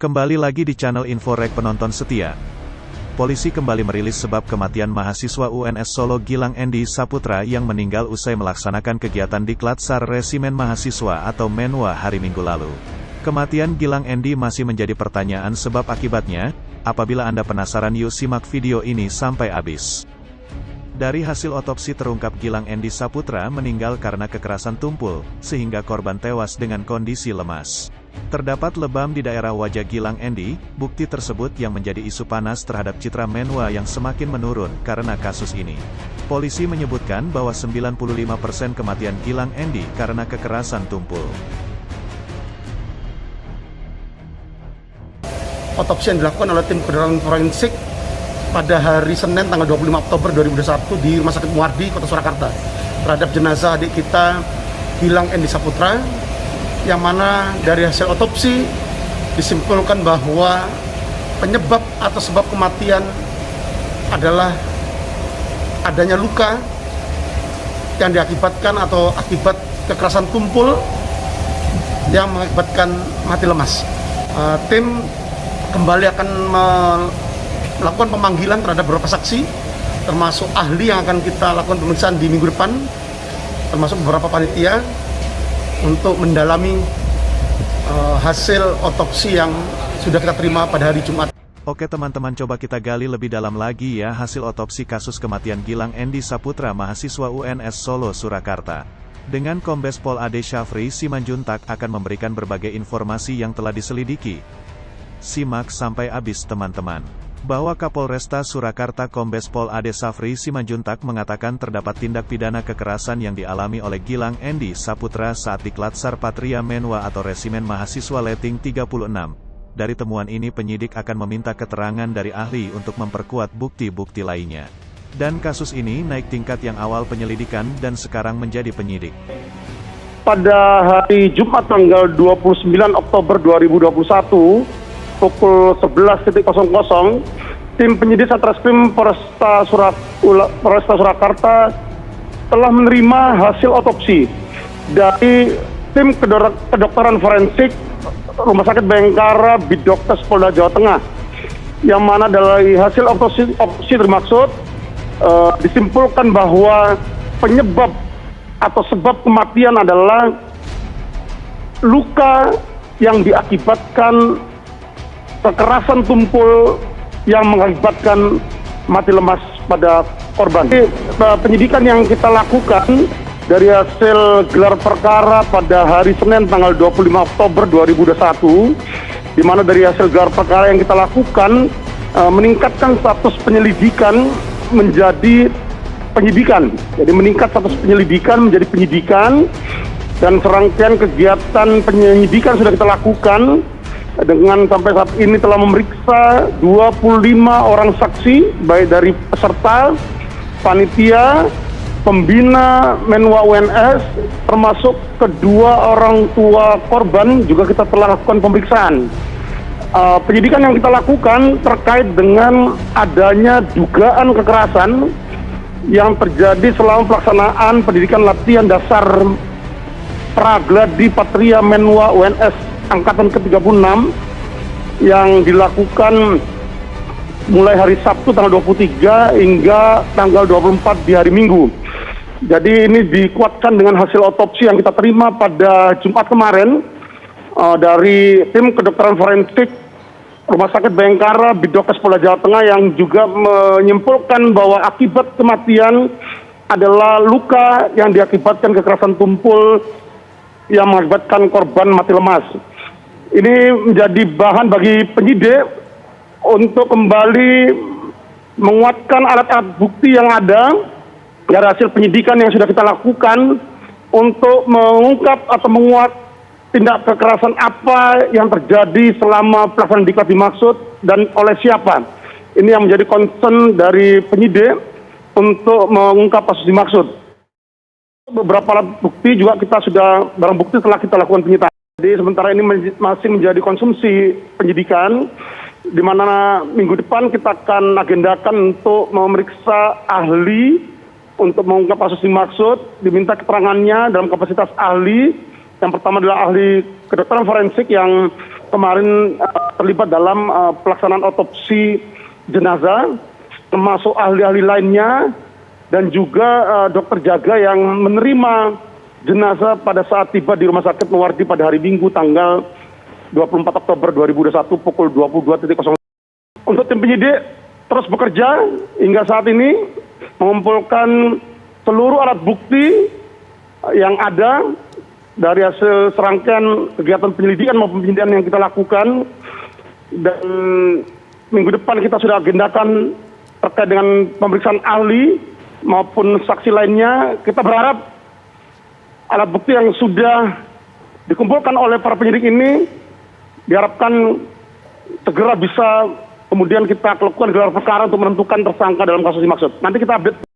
Kembali lagi di channel Inforek penonton setia. Polisi kembali merilis sebab kematian mahasiswa UNS Solo Gilang Endi Saputra yang meninggal usai melaksanakan kegiatan Diklat Sar Resimen Mahasiswa atau Menwa hari Minggu lalu. Kematian Gilang Endi masih menjadi pertanyaan sebab akibatnya. Apabila Anda penasaran, yuk simak video ini sampai habis. Dari hasil otopsi terungkap Gilang Endi Saputra meninggal karena kekerasan tumpul, sehingga korban tewas dengan kondisi lemas. Terdapat lebam di daerah wajah Gilang Endi. Bukti tersebut yang menjadi isu panas terhadap citra Menwa yang semakin menurun karena kasus ini. Polisi menyebutkan bahwa 95% kematian Gilang Endi karena kekerasan tumpul. Otopsi yang dilakukan oleh tim kedokteran forensik pada hari Senin tanggal 25 Oktober 2021 di Rumah Sakit Muardi, Kota Surakarta terhadap jenazah adik kita Gilang Endi Saputra, yang mana dari hasil otopsi disimpulkan bahwa penyebab atau sebab kematian adalah adanya luka yang diakibatkan atau akibat kekerasan tumpul yang mengakibatkan mati lemas. Tim kembali akan melakukan pemanggilan terhadap beberapa saksi, termasuk ahli yang akan kita lakukan pemeriksaan di minggu depan, termasuk beberapa panitia, untuk mendalami hasil otopsi yang sudah kita terima pada hari Jumat. Oke teman-teman, coba kita gali lebih dalam lagi ya hasil otopsi kasus kematian Gilang Endi Saputra mahasiswa UNS Solo Surakarta. Dengan Kombes Pol Ade Syafri Simanjuntak akan memberikan berbagai informasi yang telah diselidiki. Simak sampai habis teman-teman. Bahwa Kapolresta Surakarta Kombes Pol Ade Syafri Simanjuntak mengatakan terdapat tindak pidana kekerasan yang dialami oleh Gilang Endi Saputra saat Diklat Sar Patria Menwa atau Resimen Mahasiswa Leting 36. Dari temuan ini penyidik akan meminta keterangan dari ahli untuk memperkuat bukti-bukti lainnya. Dan kasus ini naik tingkat yang awal penyelidikan dan sekarang menjadi penyidik. Pada hari Jumat tanggal 29 Oktober 2021, pukul 11.00, tim penyidik Satreskrim Polresta Surakarta telah menerima hasil otopsi dari tim kedokteran forensik Rumah Sakit Bayangkara Bidokes Polda Jawa Tengah, yang mana dari hasil otopsi termaksud disimpulkan bahwa penyebab atau sebab kematian adalah luka yang diakibatkan kekerasan tumpul yang mengakibatkan mati lemas pada korban. Penyidikan yang kita lakukan dari hasil gelar perkara pada hari Senin tanggal 25 Oktober 2021, di mana dari hasil gelar perkara yang kita lakukan meningkatkan status penyelidikan menjadi penyidikan. Jadi meningkat status penyelidikan menjadi penyidikan, dan serangkaian kegiatan penyidikan sudah kita lakukan dengan sampai saat ini telah memeriksa 25 orang saksi, baik dari peserta, panitia, pembina Menwa UNS, termasuk kedua orang tua korban juga kita telah lakukan pemeriksaan. Penyidikan yang kita lakukan terkait dengan adanya dugaan kekerasan yang terjadi selama pelaksanaan pendidikan latihan dasar Pragladi Patria Menwa UNS Angkatan ke-36 yang dilakukan mulai hari Sabtu tanggal 23 hingga tanggal 24 di hari Minggu. Jadi ini dikuatkan dengan hasil otopsi yang kita terima pada Jumat kemarin dari tim kedokteran forensik Rumah Sakit Bayangkara Bidokes Polda Jawa Tengah, yang juga menyimpulkan bahwa akibat kematian adalah luka yang diakibatkan kekerasan tumpul yang mengakibatkan korban mati lemas. Ini menjadi bahan bagi penyidik untuk kembali menguatkan alat-alat bukti yang ada dari hasil penyidikan yang sudah kita lakukan untuk mengungkap atau menguat tindak kekerasan apa yang terjadi selama pelaksanaan diklat dimaksud dan oleh siapa. Ini yang menjadi concern dari penyidik untuk mengungkap kasus dimaksud. Beberapa alat bukti juga barang bukti telah kita lakukan penyitaan. Jadi sementara ini masih menjadi konsumsi penyidikan, di mana minggu depan kita akan agendakan untuk memeriksa ahli untuk mengungkap kasus dimaksud, diminta keterangannya dalam kapasitas ahli. Yang pertama adalah ahli kedokteran forensik yang kemarin terlibat dalam pelaksanaan otopsi jenazah, termasuk ahli-ahli lainnya, dan juga dokter jaga yang menerima jenazah pada saat tiba di Rumah Sakit Muwardi pada hari Minggu tanggal 24 Oktober 2021 pukul 22.00. Untuk tim penyidik terus bekerja hingga saat ini mengumpulkan seluruh alat bukti yang ada dari hasil serangkaian kegiatan penyelidikan maupun penyidikan yang kita lakukan, dan minggu depan kita sudah agendakan terkait dengan pemeriksaan ahli maupun saksi lainnya. Kita berharap alat bukti yang sudah dikumpulkan oleh para penyidik ini diharapkan segera bisa kemudian kita lakukan gelar perkara untuk menentukan tersangka dalam kasus dimaksud. Nanti kita update.